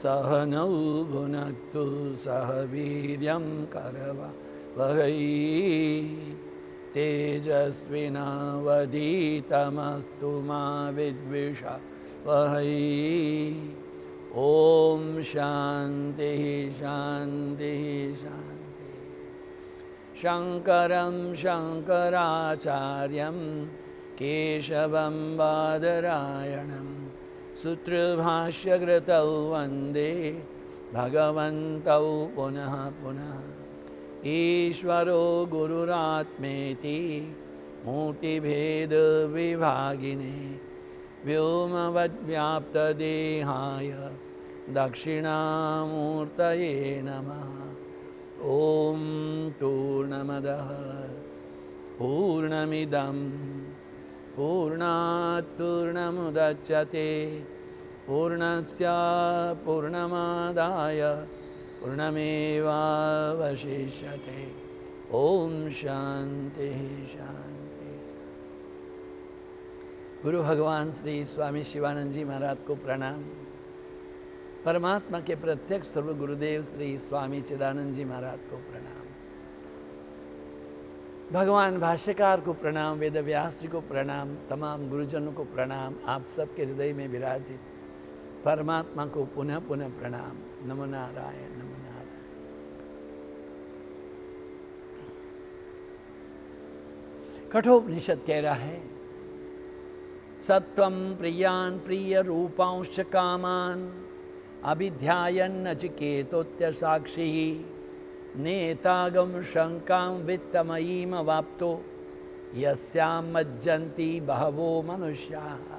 सह नौ भुनक्तु सह वीर्यं करवावहै तेजस्विनावधीतमस्तु मा विद्विषावहै। ओम शांति शांति शांति। शंकरं शंकराचार्यं केशवं बादरायणं सूत्रभाष्यकृतौ वन्दे भगवन्तौ पुनः पुनः। ईश्वरो गुरुरात्मेति मूर्तिभेदविभागिने व्योमवद्व्याप्तदेहाय दक्षिणामूर्तये नमः। ॐ पूर्णमदः पूर्णमिदं पूर्णात् पूर्णमुदच्यते पूर्णस्य पूर्णमादाय पूर्णमेवावशिष्यते। ओम शांति शांति। गुरु भगवान श्री स्वामी शिवानंद जी महाराज को प्रणाम। परमात्मा के प्रत्यक्ष सर्व गुरुदेव श्री स्वामी चिदानंद जी महाराज को प्रणाम। भगवान भाष्यकार को प्रणाम, वेद व्यास जी को प्रणाम, तमाम गुरुजनों को प्रणाम। आप सबके हृदय में विराजित परमात्मा को पुनः पुनः प्रणाम। नमो नारायण नमो नारायण। कठोपनिषद कह रहा है, सत्वं प्रियान प्रिय रूपांश कामान अभिध्यायन नचिकेतोत्य साक्षी नेतागम शंकां वित्तमयीम वाप्तो यस्यां मज्जन्ति बहवो मनुष्याः।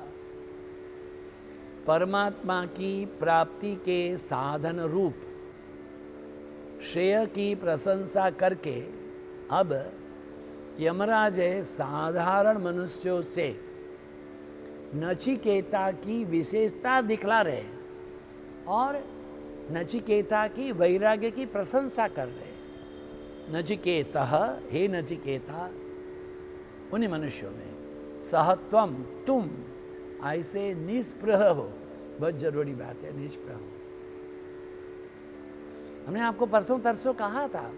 परमात्मा की प्राप्ति के साधन रूप श्रेय की प्रशंसा करके अब यमराज साधारण मनुष्यों से नचिकेता की विशेषता दिखला रहे और नचिकेता की वैराग्य की प्रशंसा कर रहे। नचिकेता, हे नचिकेता, उन्हीं मनुष्यों में सहत्वम, तुम ऐसे निष्प्रह हो। बहुत जरूरी बात है, निष्प्रह हो। हमने आपको परसों तरसों कहा था,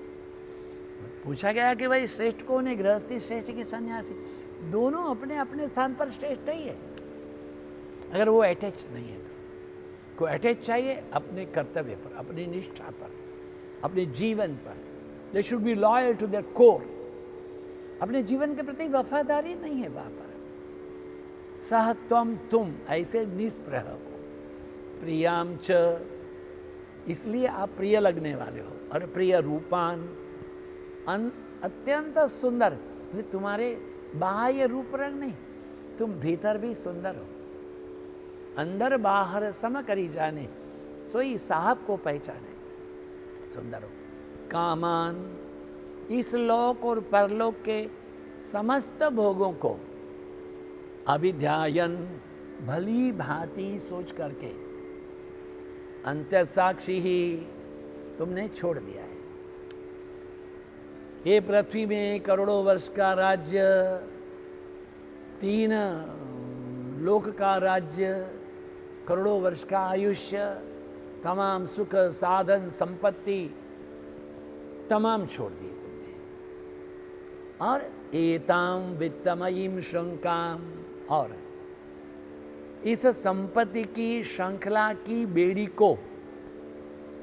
पूछा गया कि भाई श्रेष्ठ कौन है, गृहस्थी श्रेष्ठ की सन्यासी? दोनों अपने अपने स्थान पर श्रेष्ठ ही है, अगर वो अटैच नहीं है तो। को अटैच चाहिए अपने कर्तव्य पर, अपनी निष्ठा पर, अपने जीवन पर। They should be loyal to their core. अपने जीवन के प्रति वफादारी नहीं है वहां पर। सहत्वम, तुम ऐसे निष्प्रह हो। प्रियाम च, इसलिए आप प्रिय लगने वाले हो। और प्रिय रूपान, अत्यंत सुंदर। तुम्हारे बाह्य रूप रंग नहीं, तुम भीतर भी सुंदर हो। अंदर बाहर सम करी जाने, सोई साहब को पहचाने, सुंदर हो। कामान, इस लोक और परलोक के समस्त भोगों को अभिध्यायन, भली भांति सोच करके, अंत्य साक्षी ही तुमने छोड़ दिया है। ये पृथ्वी में करोड़ों वर्ष का राज्य, 3 लोक का राज्य, करोड़ों वर्ष का आयुष्य, तमाम सुख साधन संपत्ति तमाम छोड़ दिए तुमने। और एताम वित्तमयीम श्रृंकाम, और इस संपत्ति की श्रृंखला की बेड़ी को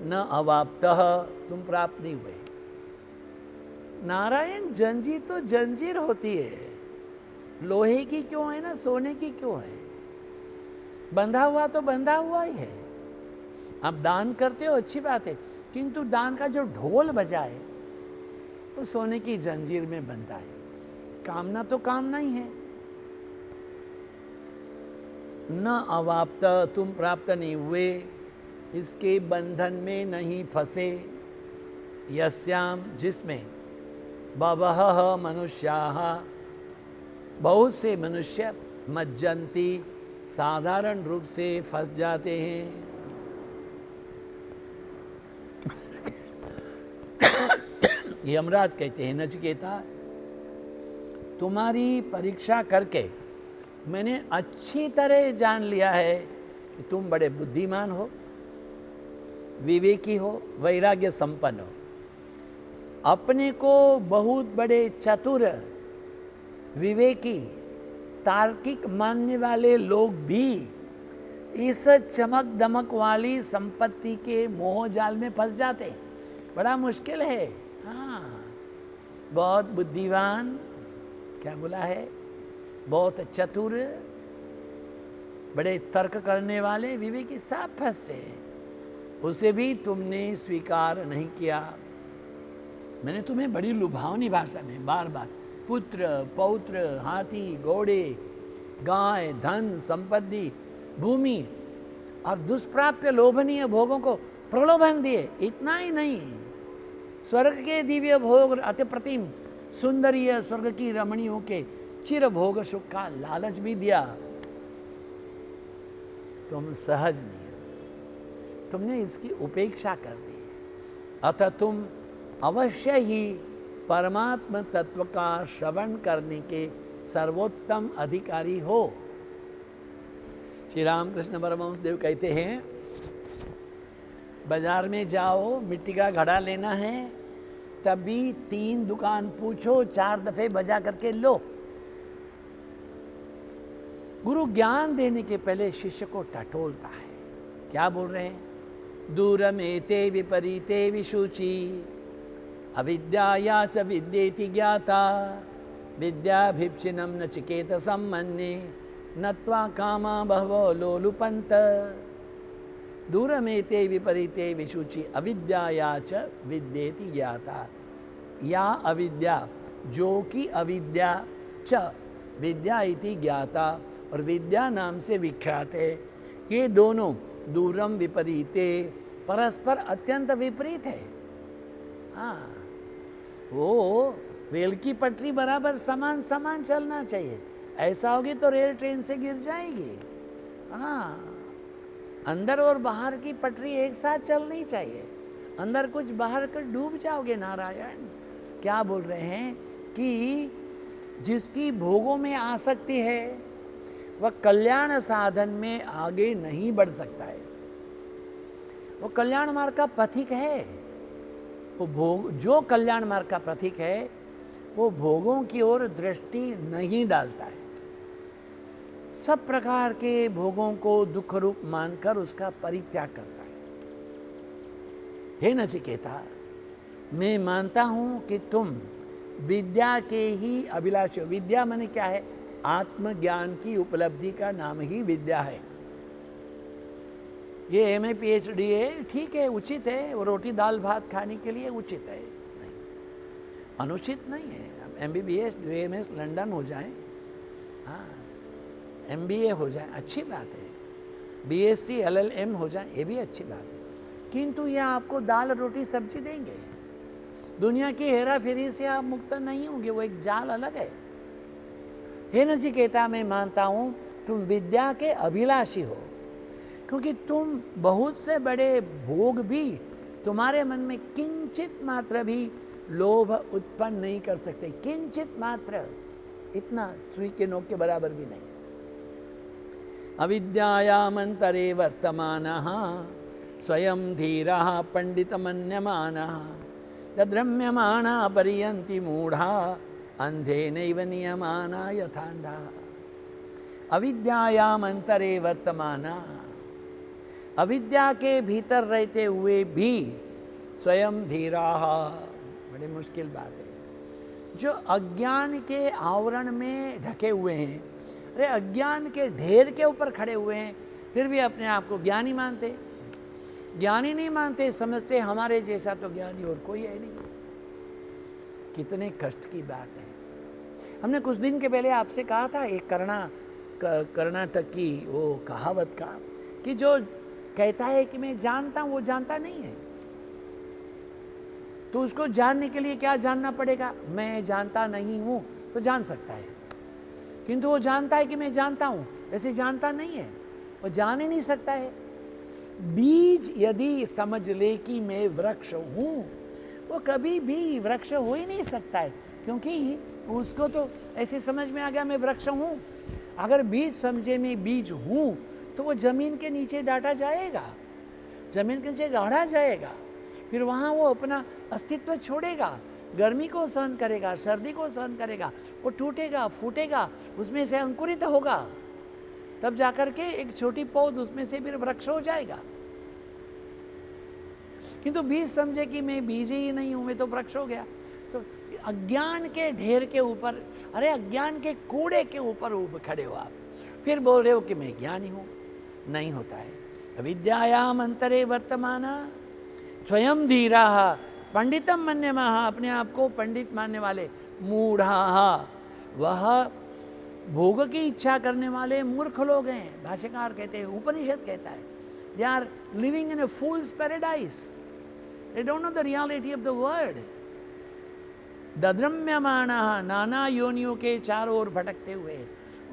न अवाप्तः, तुम प्राप्त नहीं हुए। नारायण, जंजीर तो जंजीर होती है, लोहे की क्यों है ना, सोने की क्यों है? बंधा हुआ तो बंधा हुआ ही है। आप दान करते हो, अच्छी बात है, किंतु दान का जो ढोल बजा है वो सोने की जंजीर में बंधा है। कामना तो कामना ही है। न अवाप्त, तुम प्राप्त नहीं हुए, इसके बंधन में नहीं फंसे। यस्याम, जिसमें बवहः मनुष्याः, बहुत से मनुष्य मज्जन्ति, साधारण रूप से फंस जाते हैं। यमराज कहते हैं, नचिकेता, तुम्हारी परीक्षा करके मैंने अच्छी तरह जान लिया है कि तुम बड़े बुद्धिमान हो, विवेकी हो, वैराग्य संपन्न हो, अपने को बहुत बड़े चतुर, विवेकी, तार्किक मानने वाले लोग भी इस चमक दमक वाली संपत्ति के मोह जाल में फंस जाते। बड़ा मुश्किल है। हाँ, बहुत बुद्धिमान, क्या बोला है, बहुत चतुर, बड़े तर्क करने वाले विवेकी सब फंसे। उसे भी तुमने स्वीकार नहीं किया। मैंने तुम्हें बड़ी लुभावनी भाषा में बार बार पुत्र, पौत्र, हाथी, घोड़े, गाय, धन, संपत्ति, भूमि और दुष्प्राप्य लोभनीय भोगों को प्रलोभन दिए। इतना ही नहीं, स्वर्ग के दिव्य भोग, अति प्रतिम सुंदरीय स्वर्ग की रमणियों के चिर भोग सुख का लालच भी दिया। तुम सहज नहीं हो, तुमने इसकी उपेक्षा कर दी। अतः तुम अवश्य ही परमात्म तत्व का श्रवण करने के सर्वोत्तम अधिकारी हो। श्री रामकृष्ण परमहंस देव कहते हैं, बाजार में जाओ, मिट्टी का घड़ा लेना है, तभी 3 दुकान पूछो, 4 दफे बजा करके लो। गुरु ज्ञान देने के पहले शिष्य को टटोलता है। क्या बोल रहे हैं? दूरमेते विपरीते विशुचि, अविद्याया च विद्येति ज्ञाता, विद्याभिप्सिनं नचिकेतसं मन्ये, नत्वा कामा बहवो लोलुपन्त। दूरमेते विपरीते विशुचि, अविद्याया च विद्येति ज्ञाता। या अविद्या, जो कि अविद्या, च विद्या इति ज्ञाता, और विद्या नाम से विख्यात है। ये दोनों दूरम विपरीते, परस्पर अत्यंत विपरीत है। हाँ, वो रेल की पटरी बराबर समान समान चलना चाहिए। ऐसा होगी तो रेल ट्रेन से गिर जाएगी। हाँ, अंदर और बाहर की पटरी एक साथ चलनी चाहिए। अंदर कुछ, बाहर कर डूब जाओगे। नारायण क्या बोल रहे हैं कि जिसकी भोगों में आसक्ति है वह कल्याण साधन में आगे नहीं बढ़ सकता है। वो कल्याण मार्ग का पथिक है। वो भोग, जो कल्याण मार्ग का पथिक है, वो भोगों की ओर दृष्टि नहीं डालता है। सब प्रकार के भोगों को दुख रूप मानकर उसका परित्याग करता है। हे नचिकेता, मैं मानता हूं कि तुम विद्या के ही अभिलाषी हो। विद्या माने क्या है? आत्मज्ञान की उपलब्धि का नाम ही विद्या है। ये MA PhD है, ठीक है, उचित है। वो रोटी दाल भात खाने के लिए उचित है, नहीं, अनुचित नहीं है। MBBS UMS लंदन हो जाए, हाँ, MBA हो जाए, अच्छी बात है। BSc LLM हो जाए, ये भी अच्छी बात है। किंतु यह आपको दाल रोटी सब्जी देंगे। दुनिया की हेरा फेरी से आप मुक्त नहीं होंगे, वो एक जाल अलग है। हे नचिकेता, मैं मानता हूं तुम विद्या के अभिलाषी हो, क्योंकि तुम बहुत से बड़े भोग भी तुम्हारे मन में किंचित मात्र भी लोभ उत्पन्न नहीं कर सकते। किंचित मात्र, इतना सुई के नोक के बराबर भी नहीं। अविद्यायामंतरे वर्तमानः स्वयं धीरः पंडितमन्यमानः, तद्रम्यमाणा पर्यन्ति मूढ़ा, अंधेनैव नियमाना यथांधा। अविद्यायाम अंतरे वर्तमाना, अविद्या के भीतर रहते हुए भी स्वयं धीराः, बड़ी मुश्किल बात है। जो अज्ञान के आवरण में ढके हुए हैं, अरे अज्ञान के ढेर के ऊपर खड़े हुए हैं, फिर भी अपने आप को ज्ञानी मानते। ज्ञानी नहीं मानते, समझते हमारे जैसा तो ज्ञानी और कोई है नहीं। कितने कष्ट की बात है। हमने कुछ दिन के पहले आपसे कहा था एक कर्नाटक की वो कहावत का, कि जो कहता है कि मैं जानता हूं, वो जानता नहीं है। तो उसको जानने के लिए क्या जानना पड़ेगा? मैं जानता नहीं हूं तो जान सकता है, किंतु वो जानता है कि मैं जानता हूं, वैसे जानता नहीं है, वो जान ही नहीं सकता है। बीज यदि समझ ले कि मैं वृक्ष हूं, वो कभी भी वृक्ष हो ही नहीं सकता है, क्योंकि उसको तो ऐसे समझ में आ गया मैं वृक्ष हूं। अगर बीज समझे मैं बीज हूं तो वो जमीन के नीचे डाटा जाएगा। जमीन के नीचे गाड़ा जाएगा, फिर वहाँ वो अपना अस्तित्व छोड़ेगा, गर्मी को सहन करेगा, सर्दी को सहन करेगा, वो टूटेगा, फूटेगा, उसमें से अंकुरित होगा, तब जाकर के एक छोटी पौध उसमें से फिर वृक्ष हो जाएगा। किंतु बीज समझे कि मैं बीज ही नहीं हूं, मैं तो वृक्ष हो गया। तो अज्ञान के ढेर के ऊपर, अरे अज्ञान के कूड़े के ऊपर खड़े हो आप, फिर बोल रहे हो कि मैं ज्ञानी हूं। नहीं होता है। अविद्यायाम अंतरे वर्तमान स्वयं धीरा पंडितम मन्यमाः, अपने आप को पंडित मानने वाले, मूढ़ा, वह भोग की इच्छा करने वाले मूर्ख लोग हैं। भाष्यकार कहते हैं, उपनिषद कहता है, they are living in a fool's paradise, they don't know the reality of the world. दद्रम्यमाणः, नाना योनियों के चारों ओर भटकते हुए,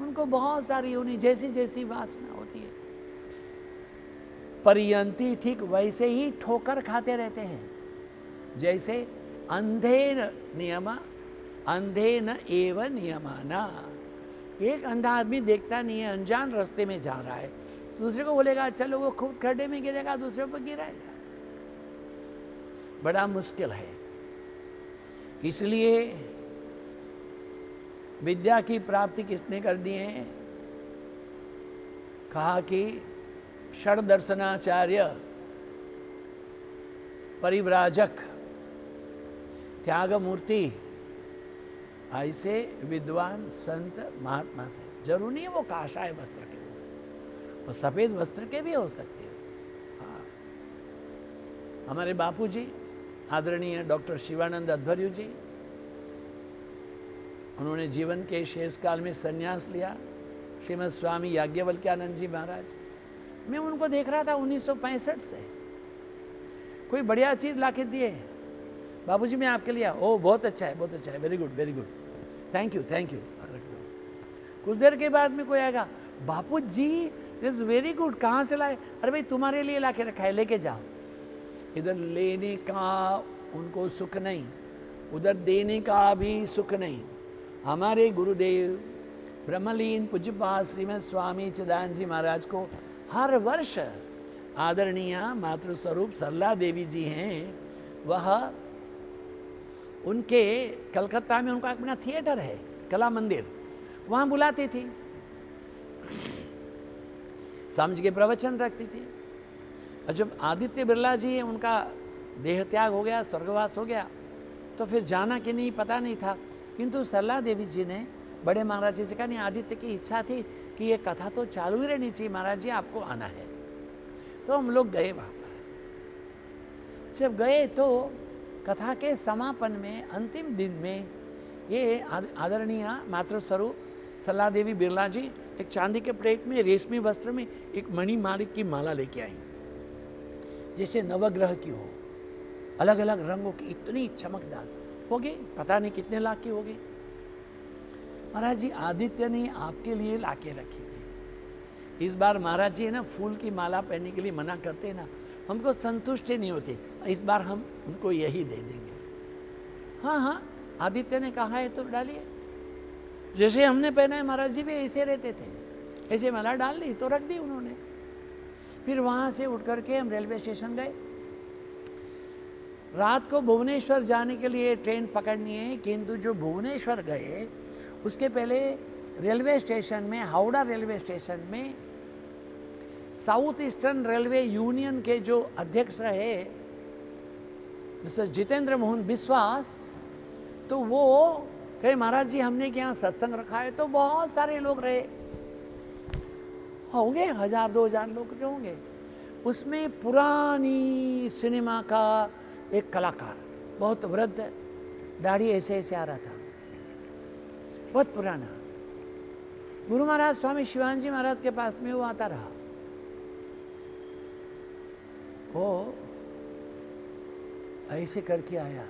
उनको बहुत सारी योनि, जैसी जैसी वासना होती है, परियंती, ठीक वैसे ही ठोकर खाते रहते हैं, जैसे अंधे नियम अंधे न एव नियमाना। एक अंधा आदमी देखता नहीं है, अनजान रास्ते में जा रहा है, दूसरे को बोलेगा चलो, वो खुद खड्डे में गिरेगा, दूसरे पर गिराएगा, बड़ा मुश्किल है। इसलिए विद्या की प्राप्ति किसने कर दी है? कहा कि षड दर्शनाचार्य, परिव्राजक, त्याग मूर्ति, ऐसे विद्वान संत महात्मा से। जरूर नहीं है वो काषाय वस्त्र के हो, वो सफेद वस्त्र के भी हो सकते हैं। हाँ, हमारे बापूजी आदरणीय डॉक्टर शिवानंद अध्वर्यु जी, उन्होंने जीवन के शेष काल में संन्यास लिया। श्रीमद स्वामी याज्ञवल्क्यानंद जी महाराज, मैं उनको देख रहा था 1965 से, कोई बढ़िया चीज लाके दिए, बाबूजी मैं आपके लिए, ओ बहुत अच्छा है, बहुत अच्छा है, very good very good, thank you thank you. कुछ देर के बाद में कोई आएगा, बापू जी दिस वेरी गुड, कहाँ से लाए? अरे भाई तुम्हारे लिए लाके रखा है, लेके जाओ। इधर लेने का उनको सुख नहीं, उधर देने का भी सुख नहीं। हमारे गुरुदेव ब्रह्मलीन पूज्यपाद श्रीमद स्वामी चिदानंद जी महाराज को हर वर्ष आदरणीय मातृस्वरूप सरला देवी जी हैं, वह उनके कलकत्ता में उनका अपना थिएटर है, कला मंदिर, वहाँ बुलाती थी, स्वामी जी के प्रवचन रखती थी। और जब आदित्य बिरला जी उनका देह त्याग हो गया, स्वर्गवास हो गया, तो फिर जाना कि नहीं पता नहीं था, किंतु सरला देवी जी ने बड़े महाराज जी से कहा, नहीं आदित्य की इच्छा थी कि ये कथा तो चालू ही रहनी चाहिए, महाराज जी आपको आना है। तो हम लोग गए वहाँ पर। जब गए तो कथा के समापन में, अंतिम दिन में, ये आदरणीय मातृस्वरूप सरला देवी बिरला जी एक चांदी के प्लेट में, रेशमी वस्त्र में, एक मणिमालिक की माला लेके आई, जैसे नवग्रह की हो, अलग अलग रंगों की, इतनी चमकदार होगी, पता नहीं कितने लाख की होगी। महाराज जी आदित्य ने आपके लिए लाके रखी थी। इस बार महाराज जी है ना, फूल की माला पहनने के लिए मना करते ना, हमको संतुष्टि नहीं होती, इस बार हम उनको यही दे देंगे। हाँ हाँ, आदित्य ने कहा है तो डालिए। जैसे हमने पहना है, महाराज जी भी ऐसे रहते थे, ऐसे माला डाल दी तो रख दी उन्होंने। फिर वहाँ से उठ करके हम रेलवे स्टेशन गए। रात को भुवनेश्वर जाने के लिए ट्रेन पकड़नी है, किंतु जो भुवनेश्वर गए उसके पहले रेलवे स्टेशन में, हावड़ा रेलवे स्टेशन में, साउथ ईस्टर्न रेलवे यूनियन के जो अध्यक्ष रहे मिस्टर जितेंद्र मोहन बिस्वास, तो वो कहे महाराज जी हमने क्या सत्संग रखा है, तो बहुत सारे लोग रहे होंगे, 1000-2000 लोग जो होंगे। उसमें पुरानी सिनेमा का एक कलाकार, बहुत वृद्ध, दाढ़ी ऐसे ऐसे आ रहा था, बहुत पुराना, गुरु महाराज स्वामी शिवानंद जी महाराज के पास में वो आता रहा। वो ऐसे करके आया,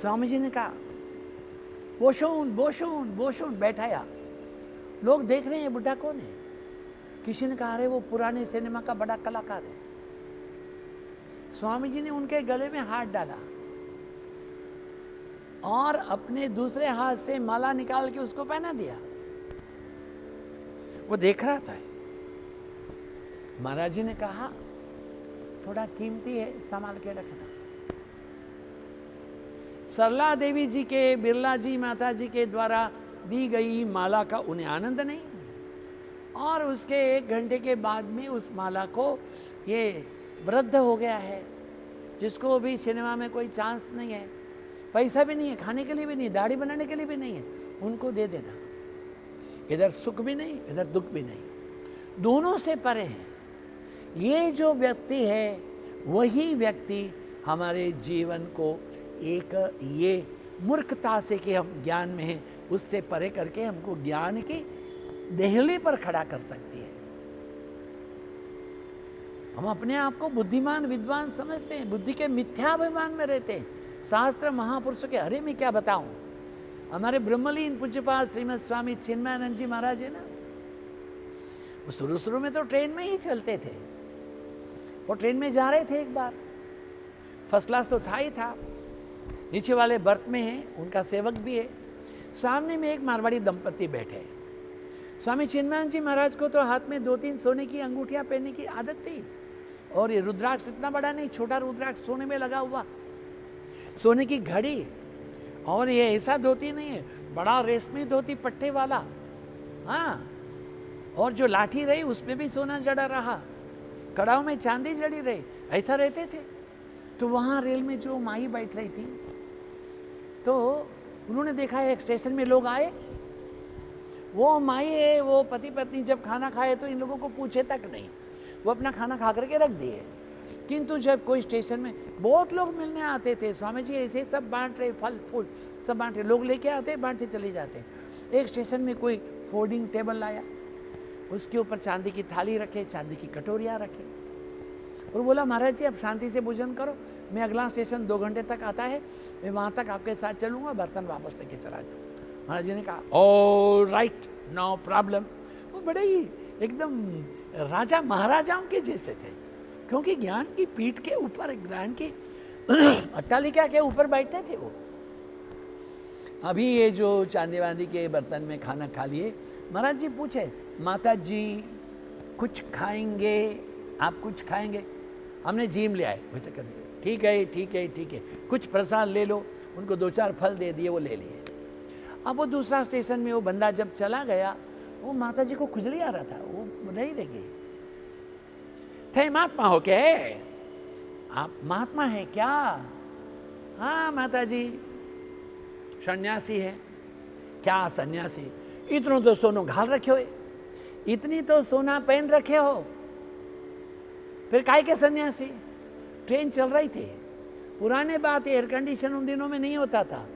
स्वामी जी ने कहा बोशून बोशून बोशून, बैठाया। लोग देख रहे हैं बुढ़ा कौन है। किसी ने कहा अरे वो पुराने सिनेमा का बड़ा कलाकार है। स्वामी जी ने उनके गले में हाथ डाला और अपने दूसरे हाथ से माला निकाल के उसको पहना दिया। वो देख रहा था। महाराज जी ने कहा थोड़ा कीमती है, संभाल के रखना। सरला देवी जी के, बिरला जी माता जी के द्वारा दी गई माला का उन्हें आनंद नहीं, और उसके 1 घंटे के बाद में उस माला को ये वृद्ध हो गया है, जिसको भी सिनेमा में कोई चांस नहीं है, पैसा भी नहीं है, खाने के लिए भी नहीं, दाढ़ी बनाने के लिए भी नहीं है, उनको दे देना। इधर सुख भी नहीं, इधर दुख भी नहीं, दोनों से परे है। ये जो व्यक्ति है वही व्यक्ति हमारे जीवन को एक ये मूर्खता से कि हम ज्ञान में हैं, उससे परे करके हमको ज्ञान की देहली पर खड़ा कर सकती है। हम अपने आप को बुद्धिमान विद्वान समझते हैं, बुद्धि के मिथ्याभिमान में रहते हैं। शास्त्र महापुरुषों के अरे मैं क्या बताऊं, हमारे ब्रह्मलीन पूज्यपाद श्रीमद स्वामी चिन्मयानंद जी महाराज है ना, वो शुरू में तो ट्रेन में ही चलते थे। वो ट्रेन में जा रहे थे, एक बार फर्स्ट क्लास तो था ही था, नीचे वाले बर्थ में है, उनका सेवक भी है, सामने में एक मारवाड़ी दंपति बैठे हैं। स्वामी चिन्मयानंद जी महाराज को तो हाथ में 2-3 सोने की अंगूठियां पहनने की आदत थी, और ये रुद्राक्ष इतना बड़ा नहीं, छोटा रुद्राक्ष सोने में लगा हुआ, सोने की घड़ी, और ये ऐसा धोती नहीं है, बड़ा रेशमी धोती पट्टे वाला, हाँ, और जो लाठी रही उसमें भी सोना जड़ा रहा, कड़ाव में चांदी जड़ी रही, ऐसा रहते थे। तो वहाँ रेल में जो माई बैठ रही थी, तो उन्होंने देखा एक स्टेशन में लोग आए, वो माई है, वो पति पत्नी जब खाना खाए तो इन लोगों को पूछे तक नहीं, वो अपना खाना खा करके रख दिए। किंतु जब कोई स्टेशन में बहुत लोग मिलने आते थे, स्वामी जी ऐसे सब बांट रहे, फल फूल सब बांट रहे, लोग लेके आते बांटते चले जाते। एक स्टेशन में कोई फोल्डिंग टेबल लाया, उसके ऊपर चांदी की थाली रखे, चांदी की कटोरियाँ रखे, और बोला महाराज जी आप शांति से भोजन करो, मैं अगला स्टेशन 2 घंटे तक आता है, मैं वहाँ तक आपके साथ चलूँगा, बर्तन वापस लेके चला जाऊँ। महाराज जी ने कहा ऑल राइट, नो प्रॉब्लम। वो बड़े ही एकदम राजा महाराजाओं के जैसे थे, क्योंकि ज्ञान की पीठ के ऊपर, ज्ञान की अट्टालिका के ऊपर बैठते थे वो। अभी ये जो चांदी वांदी के बर्तन में खाना खा लिए, महाराज जी पूछे माता जी कुछ खाएंगे, आप कुछ खाएंगे? हमने जीम ले आए, वैसे कर दिया, ठीक है ठीक है ठीक है, कुछ प्रसाद ले लो, उनको 2-4 फल दे दिए, वो ले लिए। अब वो दूसरा स्टेशन में वो बंदा जब चला गया, वो माता जी को खुजली आ रहा था, वो नहीं रह गई। थे महात्मा हो क्या? आप महात्मा हैं क्या? हाँ माता जी सन्यासी है। क्या सन्यासी? इतनो तो सोनो घाल रखे हो, इतनी तो सोना पहन रखे हो, फिर काय के सन्यासी? ट्रेन चल रही थी, पुराने बात, एयर कंडीशन उन दिनों में नहीं होता था।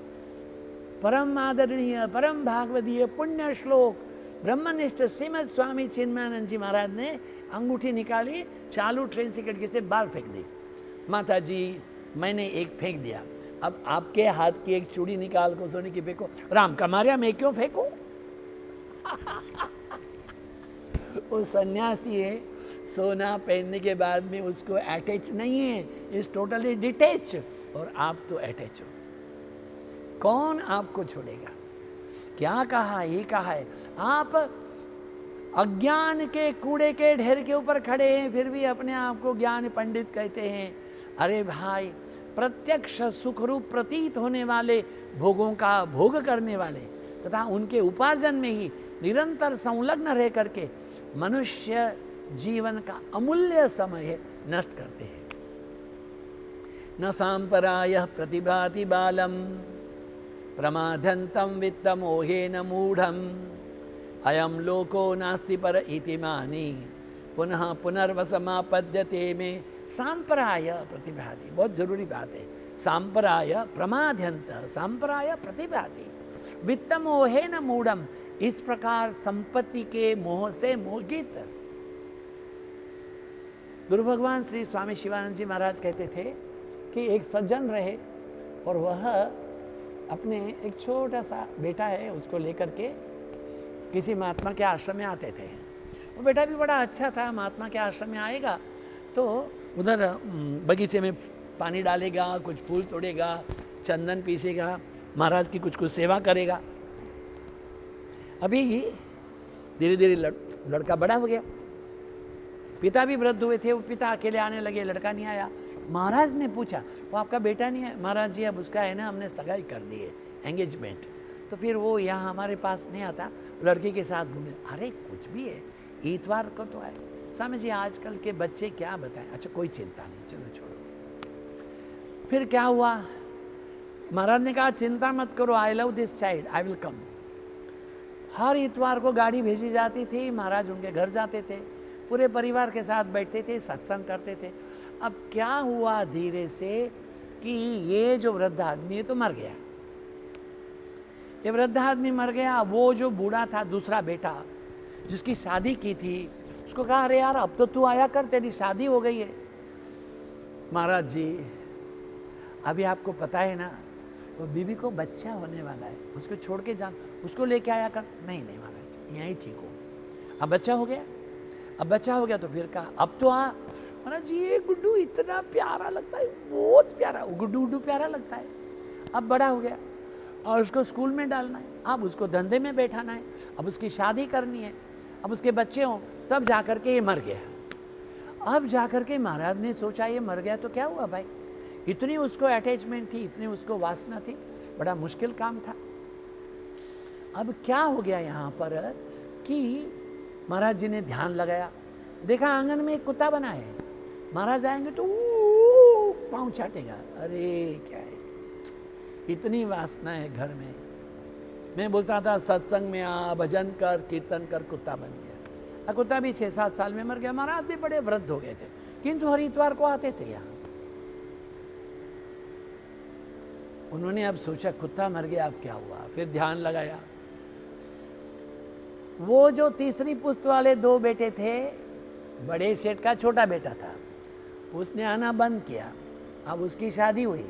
परम आदरणीय, परम भागवतीय पुण्य श्लोक ब्रह्मनिष्ठ श्रीमद स्वामी चिन्मयानंद जी महाराज ने अंगूठी निकाली, चालू ट्रेन से खिड़की से बाहर फेंक दी। माता जी मैंने एक फेंक दिया, अब आपके हाथ की एक चूड़ी निकाल को सोने की फेंको। राम का मारिया मैं क्यों फेंकूं? वो सन्यासी है, सोना पहनने के बाद में उसको अटैच नहीं है, इज टोटली डिटैच, और आप तो अटैच हो। कौन आपको छोड़ेगा? क्या कहा? ये कहा है आप अज्ञान के कूड़े के ढेर के ऊपर खड़े हैं, फिर भी अपने आप को ज्ञान पंडित कहते हैं। अरे भाई, प्रत्यक्ष सुखरूप प्रतीत होने वाले भोगों का भोग करने वाले तथा उनके उपार्जन में ही निरंतर संलग्न रह करके मनुष्य जीवन का अमूल्य समय नष्ट करते हैं। न सांपरायः प्रतिभाति बालम प्रमादन्तं वित्तमोहेन मूढ़म अयम लोको नास्ति पर इति मानी पुनः पुनर्वसमापद्यते में सांपराय प्रतिभाति। बहुत जरूरी बात है। सांपराय प्रमाद्यंत, सांपराय प्रतिभाति, वित्तमोहेन मूढ़म, इस प्रकार संपत्ति के मोह से मोहित। गुरु भगवान श्री स्वामी शिवानंद जी महाराज कहते थे कि एक सज्जन रहे और वह अपने एक छोटा सा बेटा है, उसको लेकर के किसी महात्मा के आश्रम में आते थे। वो बेटा भी बड़ा अच्छा था, महात्मा के आश्रम में आएगा तो उधर बगीचे में पानी डालेगा, कुछ फूल तोड़ेगा, चंदन पीसेगा, महाराज की कुछ सेवा करेगा। अभी धीरे धीरे लड़का बड़ा हो गया, पिता भी वृद्ध हुए थे, वो पिता अकेले आने लगे, लड़का नहीं आया। महाराज ने पूछा, वो आपका बेटा नहीं है? महाराज जी अब उसका है ना, हमने सगाई कर दी है, एंगेजमेंट, तो फिर वो यहाँ हमारे पास नहीं आता, लड़की के साथ घूमने। अरे कुछ भी है, इतवार को तो आए। स्वामी जी आजकल के बच्चे क्या बताएं। अच्छा कोई चिंता नहीं, चलो छोड़ो। फिर क्या हुआ, महाराज ने कहा चिंता मत करो, I love this child, I will come. हर इतवार को गाड़ी भेजी जाती थी, महाराज उनके घर जाते थे, पूरे परिवार के साथ बैठते थे, सत्संग करते थे। अब क्या हुआ धीरे से कि ये जो वृद्ध आदमी है तो मर गया, ये वृद्ध आदमी मर गया। वो जो बूढ़ा था, दूसरा बेटा जिसकी शादी की थी, उसको कहा अरे यार अब तो तू आया कर, तेरी शादी हो गई है। महाराज जी अभी आपको पता है ना, वो बीबी को बच्चा होने वाला है, उसको छोड़ के जान, उसको लेके आया कर। नहीं नहीं महाराज यहीं ठीक हो। अब बच्चा हो गया, अब बच्चा हो गया तो फिर कहा अब तो आ। महाराज जी ये गुड्डू इतना प्यारा लगता है, बहुत प्यारा, गुड्डू प्यारा लगता है। अब बड़ा हो गया और उसको स्कूल में डालना है, अब उसको धंधे में बैठाना है, अब उसकी शादी करनी है, अब उसके बच्चे हों, तब जाकर के ये मर गया। अब जाकर के महाराज ने सोचा ये मर गया तो क्या हुआ भाई, इतनी उसको अटैचमेंट थी, इतनी उसको वासना थी, बड़ा मुश्किल काम था। अब क्या हो गया यहाँ पर कि महाराज जी ने ध्यान लगाया, देखा आंगन में एक कुत्ता बना है, महाराज आएंगे तो पाँव चाटेगा। अरे क्या है, इतनी वासना है घर में। मैं बोलता था सत्संग में आ, भजन कर, कीर्तन कर, कुत्ता बन गया। कुत्ता भी 6-7 साल में मर गया। महाराज भी बड़े वृद्ध हो गए थे, किंतु हर इतवार को आते थे यहाँ। उन्होंने अब सोचा कुत्ता मर गया, अब क्या हुआ, फिर ध्यान लगाया। वो जो तीसरी पुश्त वाले 2 बेटे थे, बड़े सेठ का छोटा बेटा था, उसने आना बंद किया। अब उसकी शादी हुई,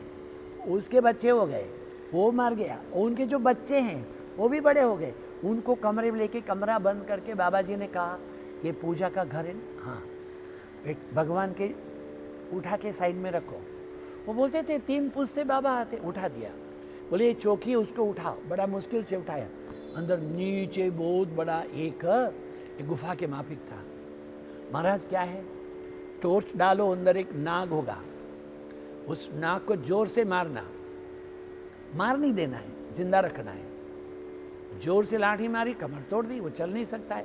उसके बच्चे हो गए, वो मर गया। उनके जो बच्चे हैं वो भी बड़े हो गए। उनको कमरे में लेके कमरा बंद करके बाबा जी ने कहा ये पूजा का घर है, हाँ एक भगवान के उठा के साइड में रखो। वो बोलते थे 3 पुश्त से बाबा आते, उठा दिया। बोले ये चौकी है उसको उठाओ, बड़ा मुश्किल से उठाया। अंदर नीचे बहुत बड़ा एक गुफा के माफिक था। महाराज क्या है, टॉर्च डालो, अंदर एक नाग होगा, उस नाग को जोर से मारना, मार नहीं देना है, जिंदा रखना है। जोर से लाठी मारी, कमर तोड़ दी, वो चल नहीं सकता है।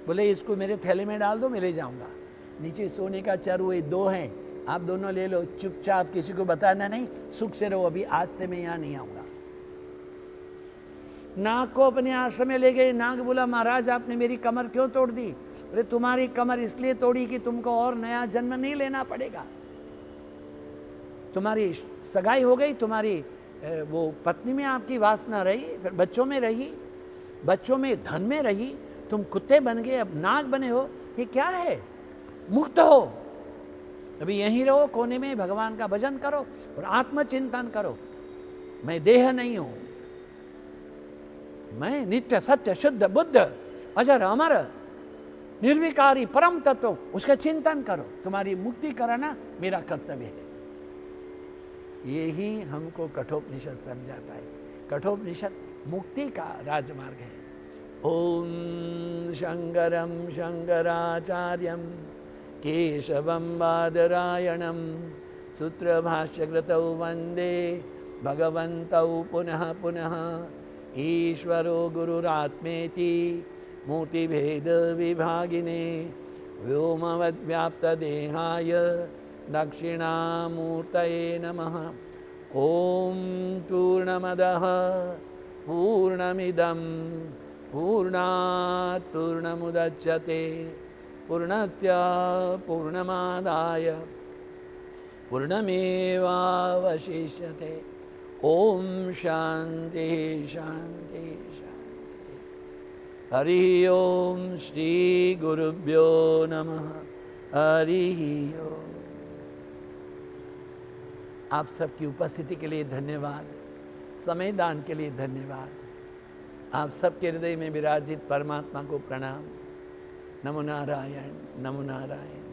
बोले इसको मेरे थैले में डाल दो, मैं ले जाऊंगा। नीचे सोने का चरु 2 हैं, आप दोनों ले लो, चुपचाप, किसी को बताना नहीं, सुख से रहो, अभी आज से मैं यहाँ नहीं आऊंगा। नाग को अपने आश्रम में ले गए। नाग बोला महाराज आपने मेरी कमर क्यों तोड़ दी? अरे तुम्हारी कमर इसलिए तोड़ी कि तुमको और नया जन्म नहीं लेना पड़ेगा, तुम्हारी सगाई हो गई, तुम्हारी वो पत्नी में आपकी वासना रही, फिर बच्चों में रही, बच्चों में धन में रही, तुम कुत्ते बन गए, अब नाग बने हो, ये क्या है? मुक्त हो, अभी यहीं रहो कोने में, भगवान का भजन करो और आत्मचिंतन करो। मैं देह नहीं हूं, मैं नित्य सत्य शुद्ध बुद्ध अजर अमर निर्विकारी परम तत्व, उसका चिंतन करो, तुम्हारी मुक्ति कराना मेरा कर्तव्य है। यही हमको कठोपनिषद समझाता है। कठोपनिषद मुक्ति का राजमार्ग है। ओम शंकरम शंकराचार्यम केशवम बादरायणम सूत्रभाष्यकृतौ वंदे भगवन्तौ पुनः पुनः। ईश्वरो गुरुरात्मेति मूर्तिभेद विभागिने व्योमवद्व्याप्तदेहाय दक्षिणामूर्तये नमः। ओम पूर्णमदः पूर्णमिदं पूर्णात् पूर्णमुदच्यते पूर्णस्य पूर्णमादाय पूर्णमेवावशिष्यते। ओम शांति शांति शांति। हरि ओम श्री गुरुभ्यो नमः। हरि ओम। आप सबकी उपस्थिति के लिए धन्यवाद, समय दान के लिए धन्यवाद। आप सबके हृदय में विराजित परमात्मा को प्रणाम। नमो नारायण, नमो नारायण।